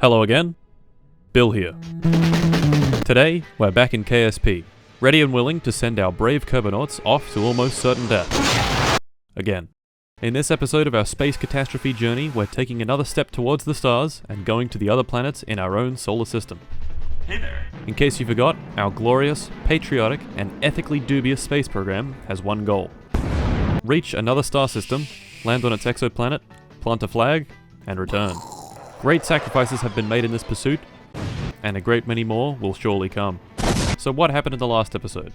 Hello again, Bill here. Today, we're back in KSP, ready and willing to send our brave Kerbinauts off to almost certain death. Again. In this episode of our space catastrophe journey, we're taking another step towards the stars and going to the other planets in our own solar system. Hey there. In case you forgot, our glorious, patriotic, and ethically dubious space program has one goal. Reach another star system, land on its exoplanet, plant a flag, and return. Great sacrifices have been made in this pursuit, and a great many more will surely come. So what happened in the last episode?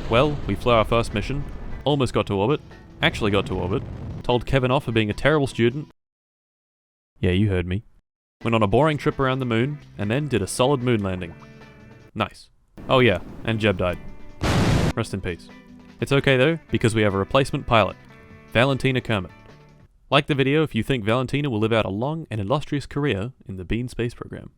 Well, we flew our first mission, almost got to orbit, actually got to orbit, told Kevin off for being a terrible student. Yeah, you heard me. Went on a boring trip around the moon, and then did a solid moon landing. Nice. Oh yeah, and Jeb died. Rest in peace. It's okay though, because we have a replacement pilot, Valentina Kermit. Like the video if you think Valentina will live out a long and illustrious career in the Bean space program.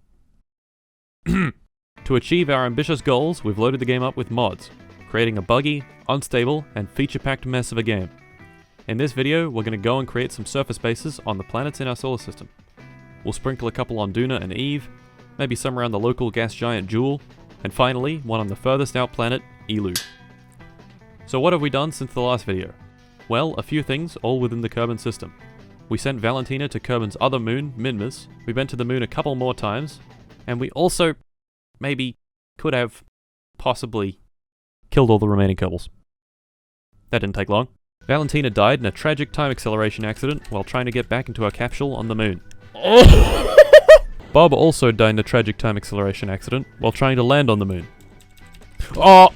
To achieve our ambitious goals, we've loaded the game up with mods, creating a buggy, unstable, and feature-packed mess of a game. In this video, we're going to go and create some surface bases on the planets in our solar system. We'll sprinkle a couple on Duna and Eve, maybe some around the local gas giant Jool, and finally, one on the furthest out planet, Elu. So what have we done since the last video? Well, a few things, all within the Kerbin system. We sent Valentina to Kerbin's other moon, Minmus, we went to the moon a couple more times, and we also, maybe, could have, possibly, killed all the remaining Kerbals. That didn't take long. Valentina died in a tragic time acceleration accident while trying to get back into her capsule on the moon. Bob also died in a tragic time acceleration accident while trying to land on the moon. Oh!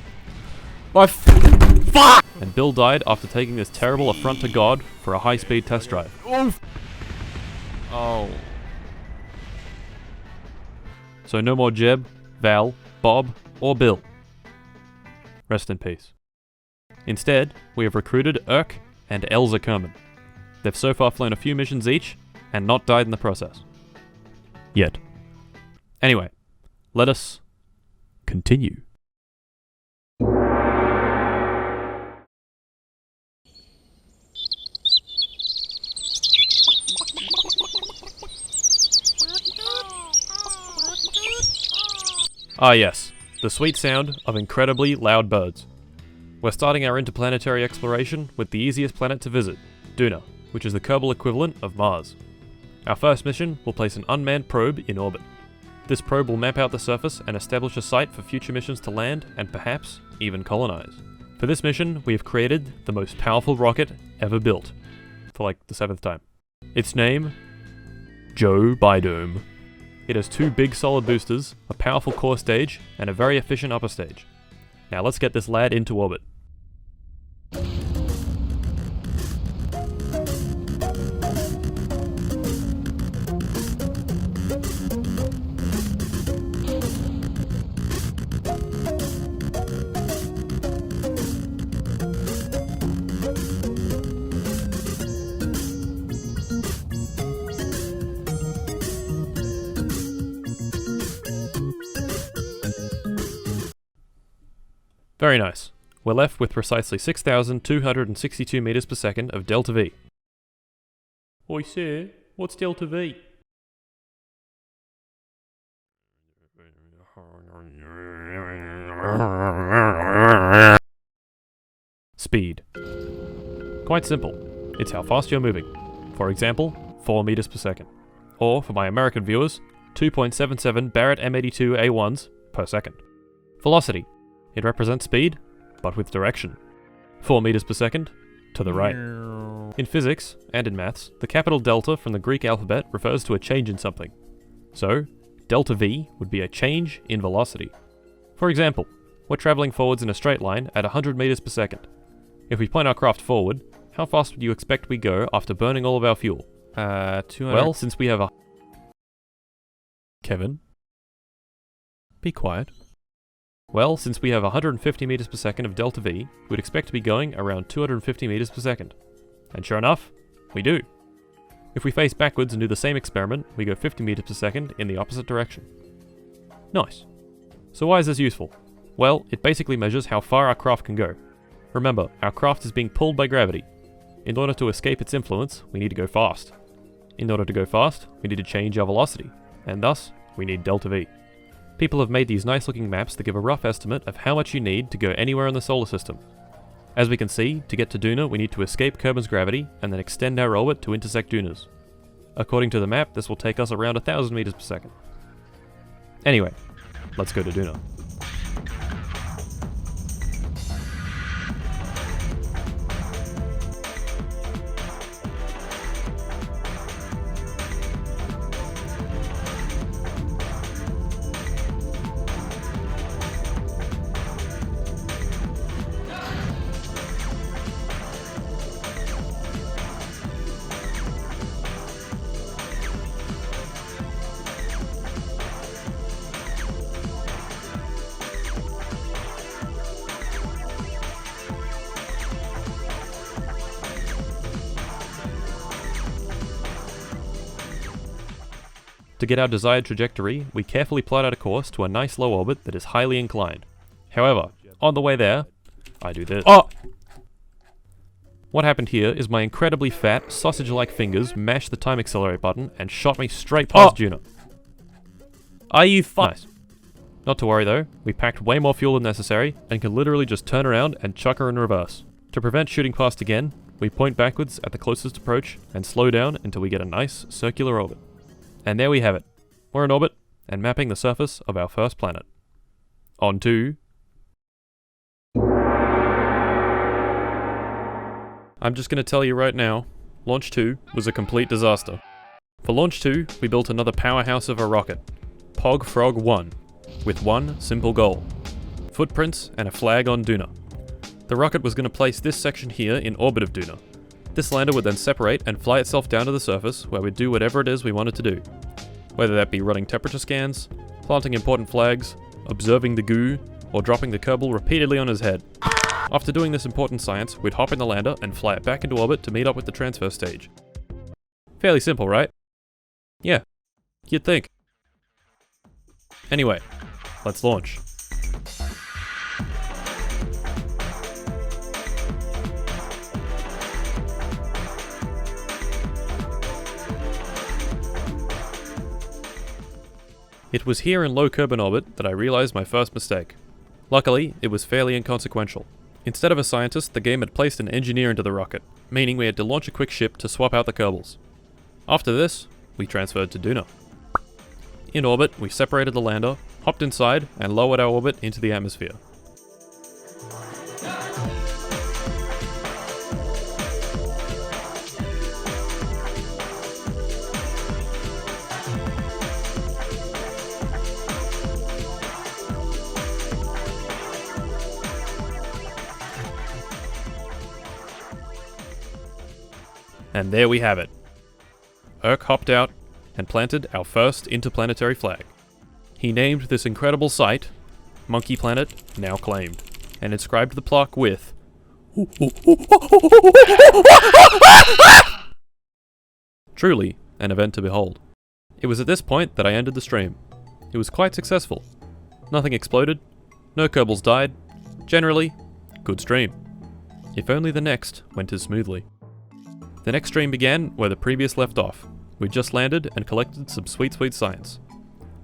My fuck! And Bill died after taking this terrible affront to God for a high-speed test drive. Oof. Oh. So no more Jeb, Val, Bob, or Bill. Rest in peace. Instead, we have recruited Urk and Elza Kerman. They've so far flown a few missions each, and not died in the process. Yet. Anyway, let us continue. Ah yes, the sweet sound of incredibly loud birds. We're starting our interplanetary exploration with the easiest planet to visit, Duna, which is the Kerbal equivalent of Mars. Our first mission will place an unmanned probe in orbit. This probe will map out the surface and establish a site for future missions to land and perhaps even colonize. For this mission, we have created the most powerful rocket ever built, for like the 7th time. Its name? Joe Bidome. It has 2 big solid boosters, a powerful core stage, and a very efficient upper stage. Now let's get this lad into orbit. Very nice. We're left with precisely 6,262 meters per second of delta V. Oi sir, what's delta V? Speed. Quite simple. It's how fast you're moving. For example, 4 meters per second. Or, for my American viewers, 2.77 Barrett M82 A1s per second. Velocity. It represents speed, but with direction. 4 meters per second, to the right. In physics, and in maths, the capital delta from the Greek alphabet refers to a change in something. So, delta V would be a change in velocity. For example, we're traveling forwards in a straight line at 100 meters per second. If we point our craft forward, how fast would you expect we go after burning all of our fuel? 200... Well, since we have a... Kevin? Be quiet. Well, since we have 150 meters per second of delta V, we'd expect to be going around 250 meters per second. And sure enough, we do. If we face backwards and do the same experiment, we go 50 meters per second in the opposite direction. Nice. So why is this useful? Well, it basically measures how far our craft can go. Remember, our craft is being pulled by gravity. In order to escape its influence, we need to go fast. In order to go fast, we need to change our velocity. and thus, we need delta V. People have made these nice looking maps that give a rough estimate of how much you need to go anywhere in the solar system. As we can see, to get to Duna we need to escape Kerbin's gravity and then extend our orbit to intersect Duna's. According to the map, this will take us around 1,000 meters per second. Anyway, let's go to Duna. To get our desired trajectory, we carefully plot out a course to a nice low orbit that is highly inclined. However, on the way there, I do this. Oh! What happened here is my incredibly fat, sausage-like fingers mashed the time accelerate button and shot me straight past Duna. Are you Nice. Not to worry though, we packed way more fuel than necessary and can literally just turn around and chuck her in reverse. To prevent shooting past again, we point backwards at the closest approach and slow down until we get a nice circular orbit. And there we have it. We're in orbit and mapping the surface of our first planet. On to... I'm just going to tell you right now, Launch 2 was a complete disaster. For Launch 2, we built another powerhouse of a rocket, PogFrog-1, with one simple goal: footprints and a flag on Duna. The rocket was going to place this section here in orbit of Duna. This lander would then separate and fly itself down to the surface where we'd do whatever it is we wanted to do. Whether that be running temperature scans, planting important flags, observing the goo, or dropping the Kerbal repeatedly on his head. After doing this important science, we'd hop in the lander and fly it back into orbit to meet up with the transfer stage. Fairly simple, right? Yeah, you'd think. Anyway, let's launch. It was here in low Kerbin orbit that I realized my first mistake. Luckily, it was fairly inconsequential. Instead of a scientist, the game had placed an engineer into the rocket, meaning we had to launch a quick ship to swap out the Kerbals. After this, we transferred to Duna. In orbit, we separated the lander, hopped inside, and lowered our orbit into the atmosphere. And there we have it. Urk hopped out and planted our first interplanetary flag. He named this incredible site Monkey Planet Now Claimed, and inscribed the plaque with truly an event to behold. It was at this point that I ended the stream. It was quite successful. Nothing exploded, no Kerbals died, generally, good stream. If only the next went as smoothly. The next stream began where the previous left off. We just landed and collected some sweet science.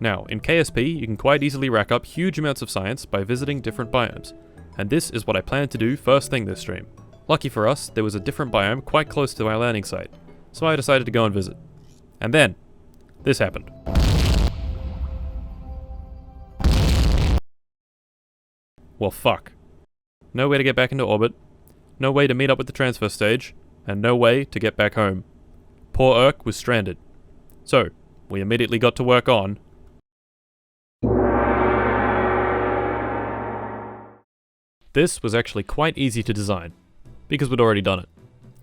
Now, in KSP, you can quite easily rack up huge amounts of science by visiting different biomes, and this is what I planned to do first thing this stream. Lucky for us, there was a different biome quite close to our landing site, so I decided to go and visit. And then, this happened. Well, fuck. No way to get back into orbit, no way to meet up with the transfer stage, and no way to get back home. Poor Urk was stranded. So, we immediately got to work on... This was actually quite easy to design, because we'd already done it.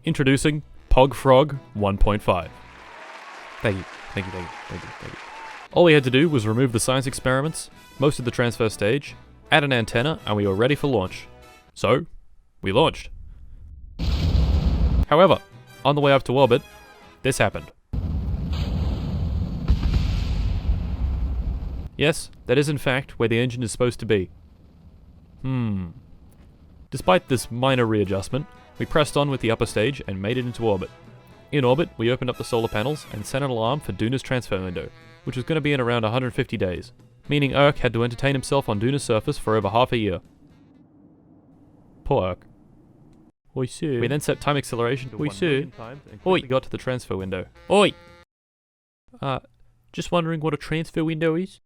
Introducing PogFrog 1.5. Thank you. All we had to do was remove the science experiments, most of the transfer stage, add an antenna, and we were ready for launch. So, we launched. However, on the way up to orbit, this happened. Yes, that is in fact where the engine is supposed to be. Despite this minor readjustment, we pressed on with the upper stage and made it into orbit. In orbit, we opened up the solar panels and set an alarm for Duna's transfer window. which was going to be in around 150 days, meaning Urk had to entertain himself on Duna's surface for over half a year. Poor Urk. Oi, sir. We then set time acceleration to 1 million times and quickly got to the transfer window. Oi! Just wondering what a transfer window is?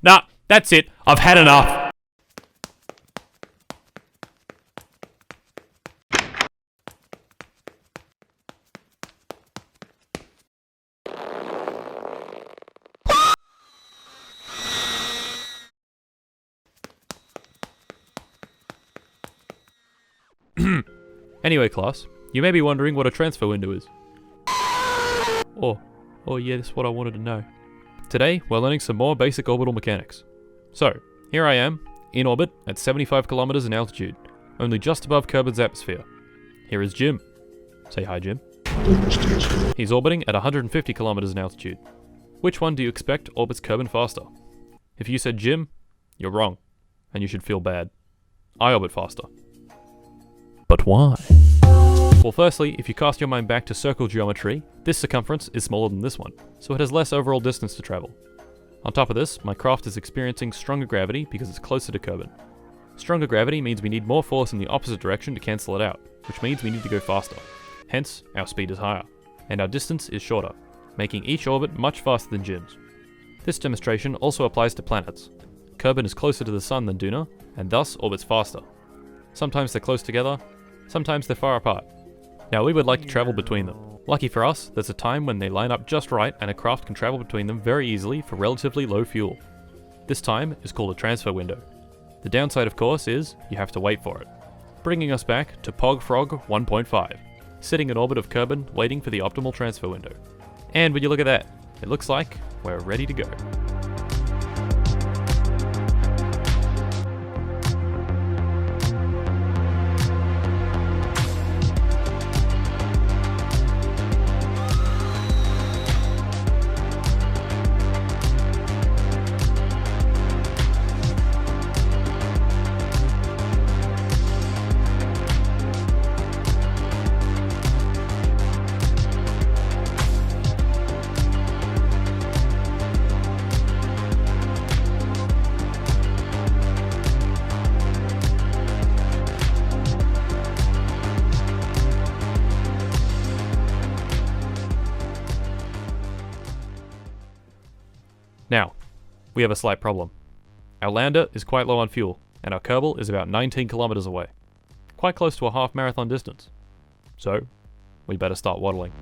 Nah, that's it. I've had enough. Anyway, class, you may be wondering what a transfer window is. Oh yeah, that's what I wanted to know. Today, we're learning some more basic orbital mechanics. So, here I am, in orbit at 75 kilometers in altitude, only just above Kerbin's atmosphere. Here is Jim. Say hi, Jim. He's orbiting at 150 kilometers in altitude. Which one do you expect orbits Kerbin faster? If you said Jim, you're wrong, and you should feel bad. I orbit faster. But why? Well, firstly, if you cast your mind back to circle geometry, this circumference is smaller than this one, so it has less overall distance to travel. On top of this, my craft is experiencing stronger gravity because it's closer to Kerbin. Stronger gravity means we need more force in the opposite direction to cancel it out, which means we need to go faster. Hence, our speed is higher, and our distance is shorter, making each orbit much faster than Jim's. This demonstration also applies to planets. Kerbin is closer to the Sun than Duna, and thus orbits faster. Sometimes they're close together, sometimes they're far apart. Now we would like to travel between them. Lucky for us, there's a time when they line up just right and a craft can travel between them very easily for relatively low fuel. This time is called a transfer window. The downside, of course, is you have to wait for it. Bringing us back to PogFrog 1.5, sitting in orbit of Kerbin waiting for the optimal transfer window. And would you look at that, it looks like we're ready to go. Now, we have a slight problem. Our lander is quite low on fuel, and our Kerbal is about 19 kilometers away. Quite close to a half marathon distance. So, we better start waddling.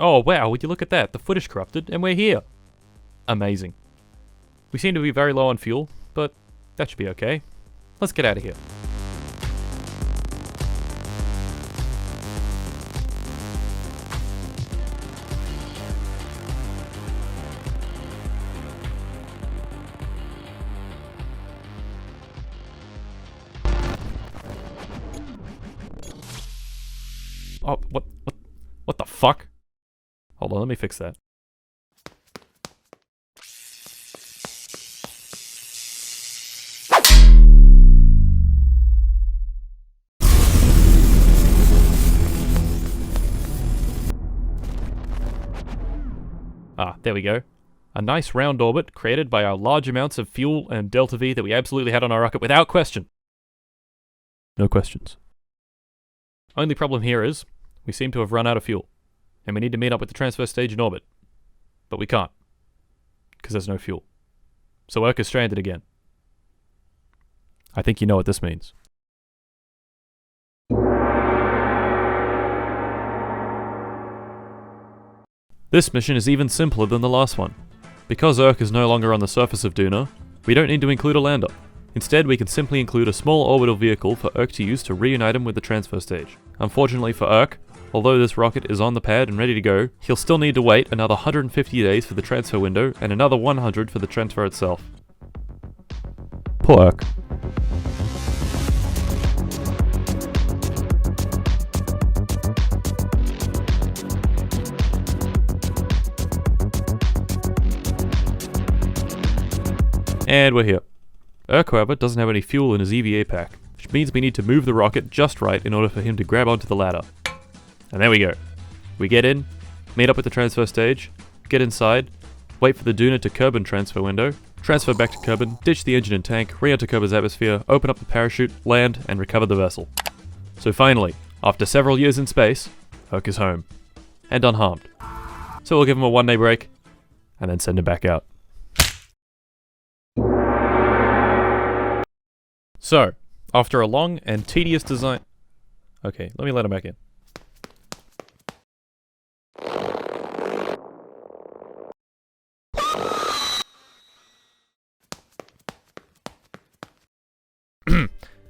Oh wow, would you look at that, the footage corrupted, and we're here! Amazing. We seem to be very low on fuel, but that should be okay. Let's get out of here. Oh, what the fuck? Hold on, let me fix that. Ah, there we go. A nice round orbit created by our large amounts of fuel and delta V that we absolutely had on our rocket without question. No questions. Only problem here is, we seem to have run out of fuel, and we need to meet up with the transfer stage in orbit. But we can't, because there's no fuel. So Urk is stranded again. I think you know what this means. This mission is even simpler than the last one. Because Urk is no longer on the surface of Duna, we don't need to include a lander. Instead, we can simply include a small orbital vehicle for Urk to use to reunite him with the transfer stage. Unfortunately for Urk, although this rocket is on the pad and ready to go, he'll still need to wait another 150 days for the transfer window and another 100 for the transfer itself. Poor Urk. And we're here. Urk, however, doesn't have any fuel in his EVA pack, which means we need to move the rocket just right in order for him to grab onto the ladder. And there we go. We get in, meet up at the transfer stage, get inside, wait for the Duna to Kerbin transfer window, transfer back to Kerbin, ditch the engine and tank, re-enter Kerbin's atmosphere, open up the parachute, land, and recover the vessel. So finally, after several years in space, Urk is home. And unharmed. So we'll give him a one-day break, and then send him back out. So, after a long and tedious design... Okay, let me let him back in.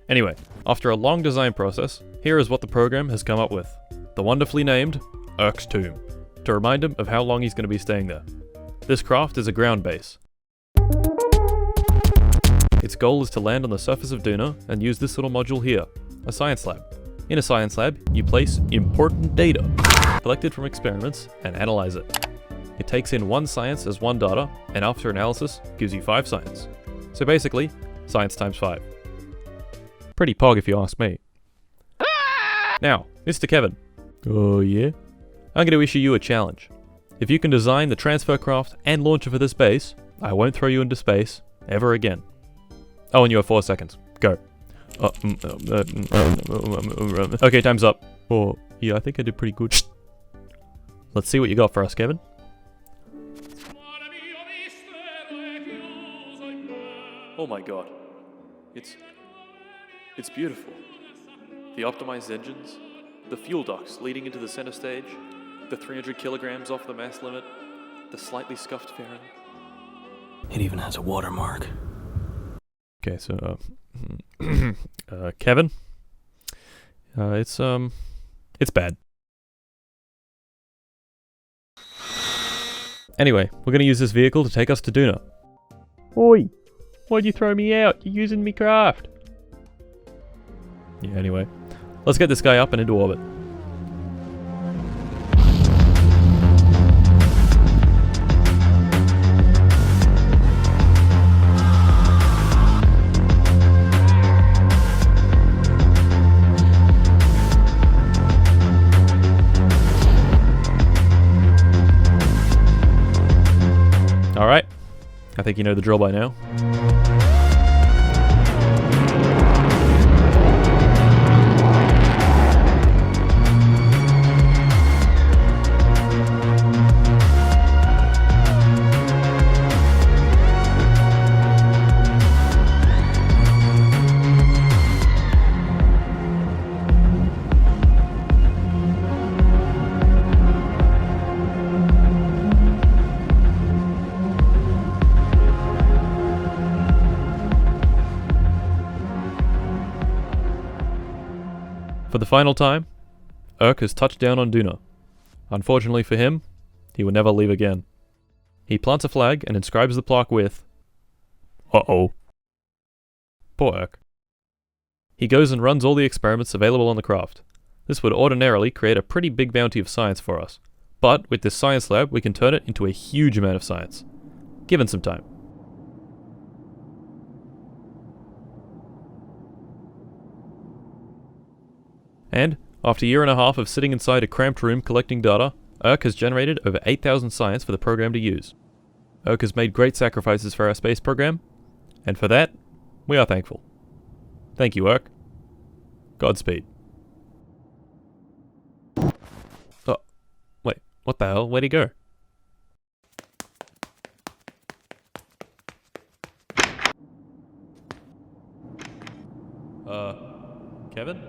Anyway, after a long design process, here is what the program has come up with. The wonderfully named Urk's Tomb, to remind him of how long he's going to be staying there. This craft is a ground base. Its goal is to land on the surface of Duna and use this little module here, a science lab. In a science lab, you place important data, collected from experiments, and analyze it. It takes in one science as one data, and after analysis, gives you 5 science. So basically, science times 5. Pretty pog if you ask me. Now, Mr. Kevin. Oh yeah? I'm going to issue you a challenge. If you can design the transfer craft and launcher for this base, I won't throw you into space ever again. Oh, and you have 4 seconds. Go. Okay, time's up. Oh, yeah, I think I did pretty good. Let's see what you got for us, Kevin. Oh my god. It's beautiful. The optimized engines, the fuel ducts leading into the center stage, the 300 kilograms off the mass limit, the slightly scuffed fairing. It even has a watermark. Okay, so, Kevin? It's bad. Anyway, we're gonna use this vehicle to take us to Duna. Oi! Why'd you throw me out? You're using me craft. Yeah, anyway. Let's get this guy up and into orbit. Alright. I think you know the drill by now. For the final time, Urk has touched down on Duna. Unfortunately for him, he will never leave again. He plants a flag and inscribes the plaque with... Uh-oh. Poor Urk. He goes and runs all the experiments available on the craft. This would ordinarily create a pretty big bounty of science for us, but with this science lab we can turn it into a huge amount of science, given some time. And, after a year and a half of sitting inside a cramped room collecting data, Urk has generated over 8,000 science for the program to use. Urk has made great sacrifices for our space program, and for that, we are thankful. Thank you, Urk. Godspeed. Oh, wait, what the hell? Where'd he go? Kevin?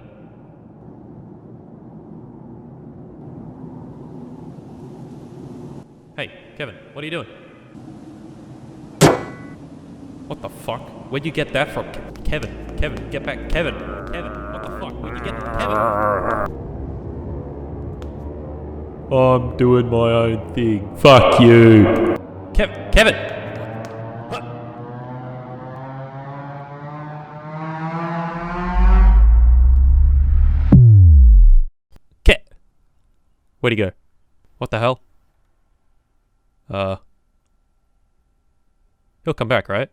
Hey, Kevin, what are you doing? What the fuck? Where'd you get that from? Kevin, get back. Kevin, what the fuck? Where'd you get that? Kevin? I'm doing my own thing. Fuck you. Kevin! What? Where'd he go? What the hell? He'll come back, right?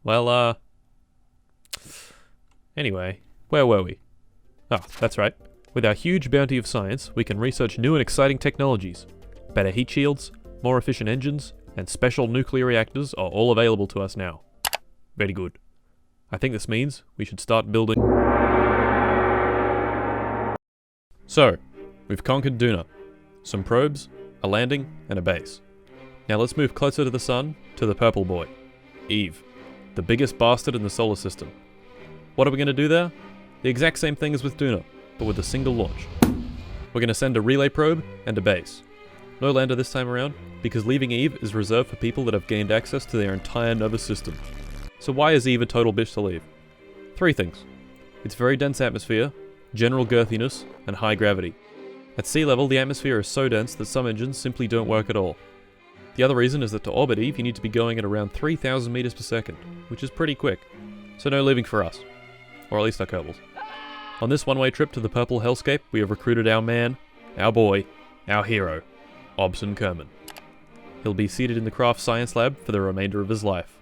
Well, anyway, where were we? Ah, that's right. With our huge bounty of science, we can research new and exciting technologies. Better heat shields, more efficient engines, and special nuclear reactors are all available to us now. Very good. I think this means we should start building. So, we've conquered Duna. Some probes, a landing, and a base. Now let's move closer to the sun, to the purple boy. Eve. The biggest bastard in the solar system. What are we going to do there? The exact same thing as with Duna, but with a single launch. We're going to send a relay probe and a base. No lander this time around, because leaving Eve is reserved for people that have gained access to their entire nervous system. So why is Eve a total bitch to leave? 3 things. Its very dense atmosphere, general girthiness, and high gravity. At sea level, the atmosphere is so dense that some engines simply don't work at all. The other reason is that to orbit Eve, you need to be going at around 3,000 meters per second, which is pretty quick. So no leaving for us. Or at least our Kerbals. On this one-way trip to the purple hellscape, we have recruited our man, our boy, our hero, Obson Kerman. He'll be seated in the craft science lab for the remainder of his life.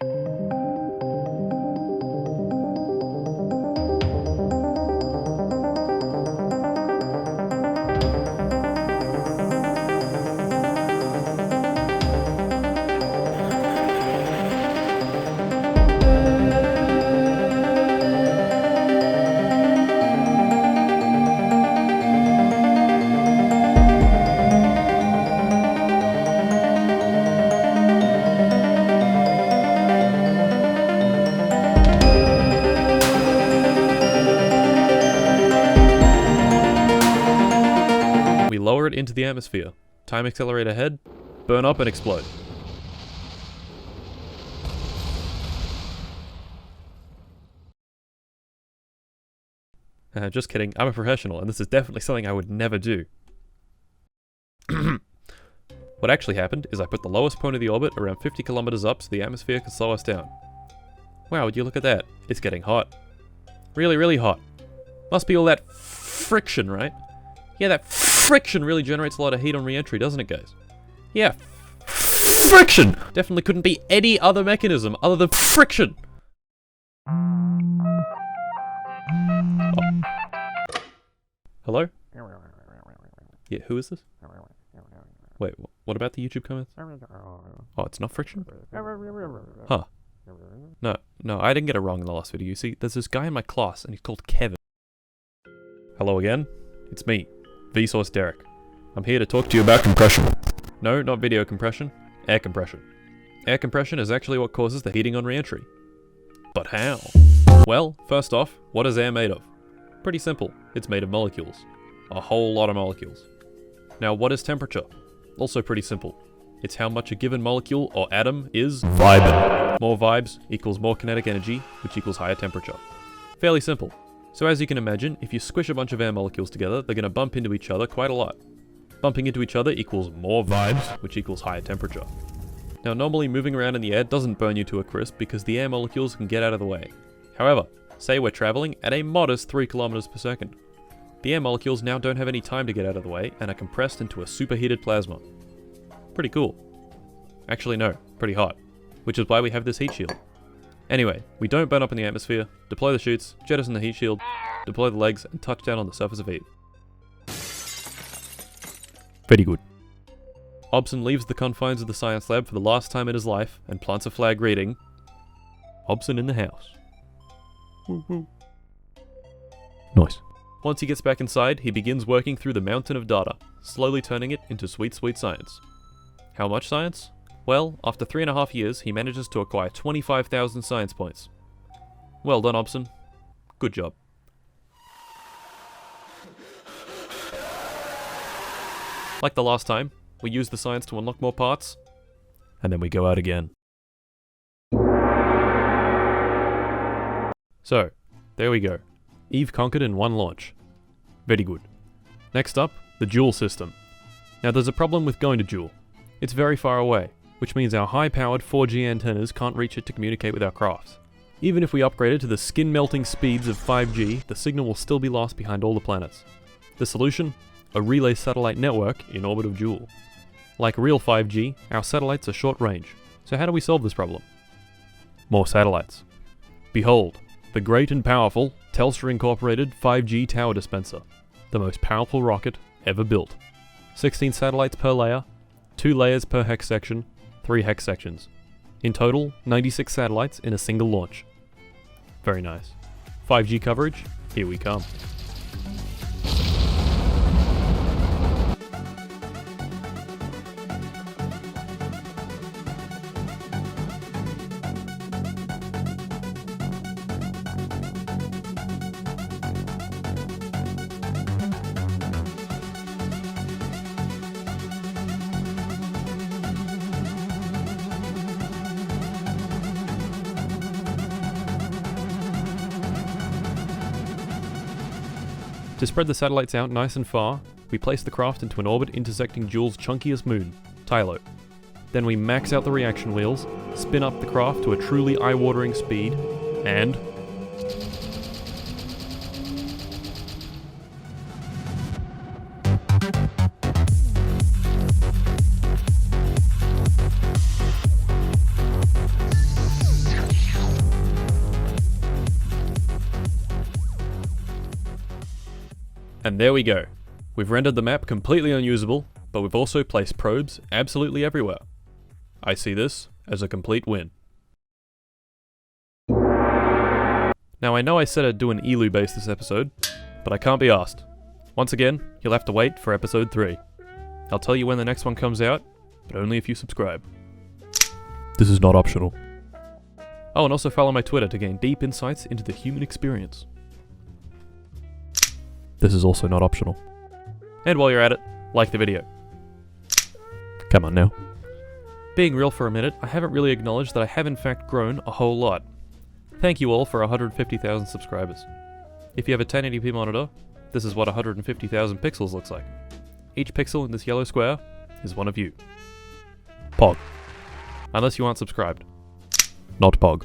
Lower it into the atmosphere. Time accelerator ahead, burn up and explode. Just kidding, I'm a professional and this is definitely something I would never do. What actually happened is I put the lowest point of the orbit around 50 kilometers up so the atmosphere could slow us down. Wow, would you look at that? It's getting hot. Really, really hot. Must be all that friction, right? Yeah, that friction really generates a lot of heat on re-entry, doesn't it, guys? Yeah, friction! Definitely couldn't be any other mechanism other than friction! Oh. Hello? Yeah, who is this? Wait, what about the YouTube comments? Oh, it's not friction? Huh. No, I didn't get it wrong in the last video. You see, there's this guy in my class, and he's called Kevin. Hello again? It's me. Vsauce Derek. I'm here to talk to you about compression. No, not video compression. Air compression. Air compression is actually what causes the heating on re-entry. But how? Well, first off, what is air made of? Pretty simple. It's made of molecules. A whole lot of molecules. Now, what is temperature? Also pretty simple. It's how much a given molecule or atom is vibing. More vibes equals more kinetic energy, which equals higher temperature. Fairly simple. So as you can imagine, if you squish a bunch of air molecules together, they're going to bump into each other quite a lot. Bumping into each other equals more vibes, which equals higher temperature. Now normally moving around in the air doesn't burn you to a crisp because the air molecules can get out of the way. However, say we're traveling at a modest 3 kilometers per second. The air molecules now don't have any time to get out of the way and are compressed into a superheated plasma. Pretty cool. Actually no, pretty hot. Which is why we have this heat shield. Anyway, we don't burn up in the atmosphere, deploy the chutes, jettison the heat shield, deploy the legs, and touch down on the surface of Eve. Very good. Obson leaves the confines of the science lab for the last time in his life and plants a flag reading, Obson in the house. Woo woo. Nice. Once he gets back inside, he begins working through the mountain of data, slowly turning it into sweet, sweet science. How much science? Well, after 3.5 years, he manages to acquire 25,000 science points. Well done, Obson. Good job. Like the last time, we use the science to unlock more parts, and then we go out again. So, there we go. Eve conquered in one launch. Very good. Next up, the Jool system. Now there's a problem with going to Jool. It's very far away, which means our high-powered 4G antennas can't reach it to communicate with our crafts. Even if we upgraded to the skin-melting speeds of 5G, the signal will still be lost behind all the planets. The solution? A relay satellite network in orbit of Jool. Like real 5G, our satellites are short range. So how do we solve this problem? More satellites. Behold, the great and powerful Telstra Incorporated 5G Tower Dispenser, the most powerful rocket ever built. 16 satellites per layer, 2 layers per hex section, 3 hex sections. In total, 96 satellites in a single launch. Very nice. 5G coverage, here we come. To spread the satellites out nice and far, we place the craft into an orbit intersecting Jool's chunkiest moon, Tylo. Then we max out the reaction wheels, spin up the craft to a truly eye-watering speed, and... And there we go. We've rendered the map completely unusable, but we've also placed probes absolutely everywhere. I see this as a complete win. Now I know I said I'd do an ELU base this episode, but I can't be asked. Once again, you'll have to wait for episode 3. I'll tell you when the next one comes out, but only if you subscribe. This is not optional. Oh, and also follow my Twitter to gain deep insights into the human experience. This is also not optional. And while you're at it, like the video. Come on now. Being real for a minute, I haven't really acknowledged that I have in fact grown a whole lot. Thank you all for 150,000 subscribers. If you have a 1080p monitor, this is what 150,000 pixels looks like. Each pixel in this yellow square is one of you. Pog. Unless you aren't subscribed. Not Pog.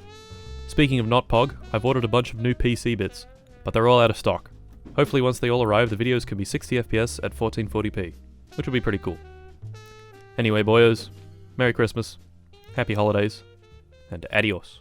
Speaking of not Pog, I've ordered a bunch of new PC bits, but they're all out of stock. Hopefully once they all arrive, the videos can be 60 FPS at 1440p, which will be pretty cool. Anyway boyos, Merry Christmas, Happy Holidays, and adios.